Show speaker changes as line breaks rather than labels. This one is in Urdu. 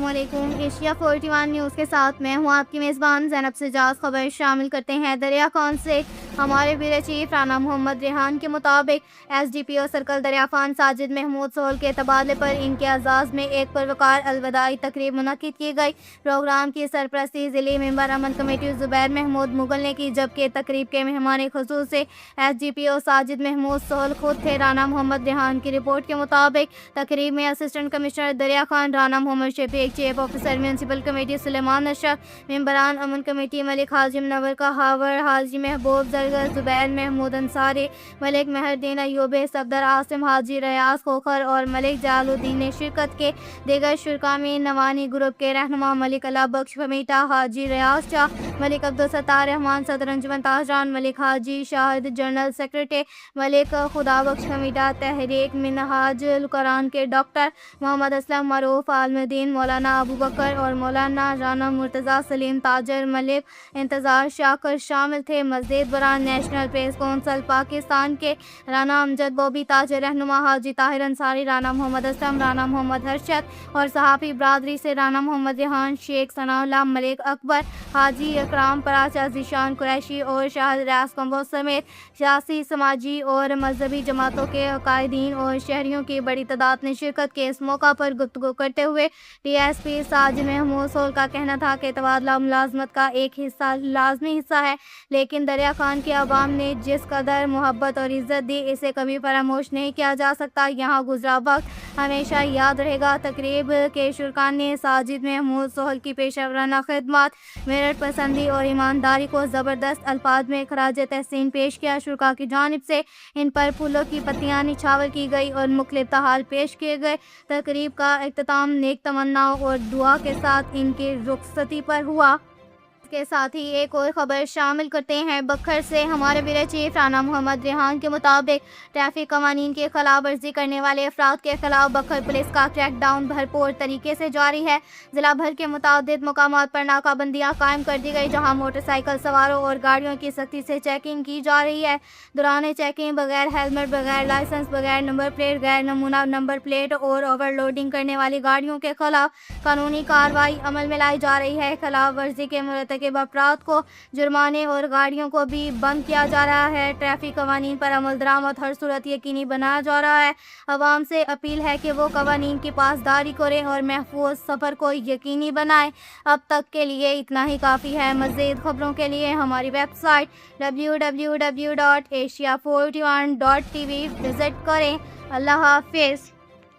علیکم۔ ایشیا 41 نیوز کے ساتھ میں ہوں آپ کی میزبان زینب سجاد۔ خبر شامل کرتے ہیں دریا خان سے۔ ہمارے بیورو چیف رانا محمد ریحان کے مطابق ایس ڈی پی او سرکل دریا خان ساجد محمود سہل کے تبادلے پر ان کے اعزاز میں ایک پروقار الوداعی تقریب منعقد کی گئی۔ پروگرام کی سرپرستی ضلعی ممبر امن کمیٹی زبیر محمود مغل نے کی، جبکہ تقریب کے مہمان خصوصی ایس ڈی پی او ساجد محمود سہل خود تھے۔ رانا محمد ریحان کی رپورٹ کے مطابق تقریب میں اسسٹنٹ کمشنر دریا خان رانا محمد شفیق، چیف آفیسر میونسپل کمیٹی سلیمان اشرف، ممبران امن کمیٹی ملک حاجی منور کہاور، حاجی محبوب زرگر، زبیر محمود انصاری، ملک مہردین ایوبی، صفدر عاصم، حاجی ریاض کھوکھر اور ملک جلال الدین نے شرکت کے دیگر شرکاء میں نوانی گروپ کے رہنما ملک اللہ بخش فمیتا، حاجی ریاض شاہ، ملک عبدالستار رحمان، صدر انجمن تاجران ملک حاجی شاہد، جنرل سیکرٹری ملک خدا بخش فمیتا، تحریک منہاج القرآن کے ڈاکٹر محمد اسلم معروف، عالم دین مولانا ابو بکر اور مولانا رانا مرتضیٰ سلیم تاجر، ملک انتظار شاکر شامل تھے۔ مزید برآں نیشنل پریس کونسل پاکستان کے رانا امجد بوبی، تاجر رہنما حاجی طاہر انصاری، رانا محمد اسلم، رانا محمد ہرشد اور صحافی برادری سے رانا محمد ریحان، شیخ ثناء اللہ، ملک اکبر، حاجی اکرام پراچا، ذیشان قریشی اور شاہد ریاض کمبو سمیت سیاسی، سماجی اور مذہبی جماعتوں کے قائدین اور شہریوں کی بڑی تعداد نے شرکت کے اس موقع پر گفتگو کرتے ہوئے D S P Sajid Mahmood Sahal کا کہنا تھا کہ تبادلہ ملازمت کا ایک لازمی حصہ ہے، لیکن دریا خان کے عوام نے جس قدر محبت اور عزت دی اسے کبھی فراموش نہیں کیا جا سکتا۔ یہاں گزرا وقت ہمیشہ یاد رہے گا۔ تقریب کے شرکاء نے ساجد محمود سہل کی پیشہ ورانہ خدمات، میرٹ پسندی اور ایمانداری کو زبردست الفاظ میں خراج تحسین پیش کیا۔ شرکاء کی جانب سے ان پر پھولوں کی پتیاں نچھاور کی گئی اور مختلف تحائف پیش کیے گئے۔ تقریب کا اختتام نیک تمناؤں اور دعا کے ساتھ ان کی رخصتی پر ہوا۔ اس کے ساتھ ہی ایک اور خبر شامل کرتے ہیں بکھر سے۔ ہمارے بیورو چیف رانا محمد ریحان کے مطابق ٹریفک قوانین کی خلاف ورزی کرنے والے افراد کے خلاف بکھر پولیس کا کریک ڈاؤن بھرپور طریقے سے جاری ہے۔ ضلع بھر کے متعدد مقامات پر ناکہ بندیاں قائم کر دی گئی، جہاں موٹر سائیکل سواروں اور گاڑیوں کی سختی سے چیکنگ کی جا رہی ہے۔ دوران چیکنگ بغیر ہیلمٹ، بغیر لائسنس، بغیر نمبر پلیٹ، غیر نمونہ نمبر پلیٹ اور اوور لوڈنگ کرنے والی گاڑیوں کے خلاف قانونی کارروائی عمل میں لائی جا رہی ہے۔ خلاف ورزی کے مرتکب افراد کو جرمانے اور گاڑیوں کو بھی بند کیا جا رہا ہے۔ ٹریفک قوانین پر عمل درآمد ہر صورت یقینی بنایا جا رہا ہے۔ عوام سے اپیل ہے کہ وہ قوانین کی پاسداری کریں اور محفوظ سفر کو یقینی بنائیں۔ اب تک کے لیے اتنا ہی کافی ہے۔ مزید خبروں کے لیے ہماری ویب سائٹ www.asia41.tv وزٹ کریں۔ اللہ حافظ۔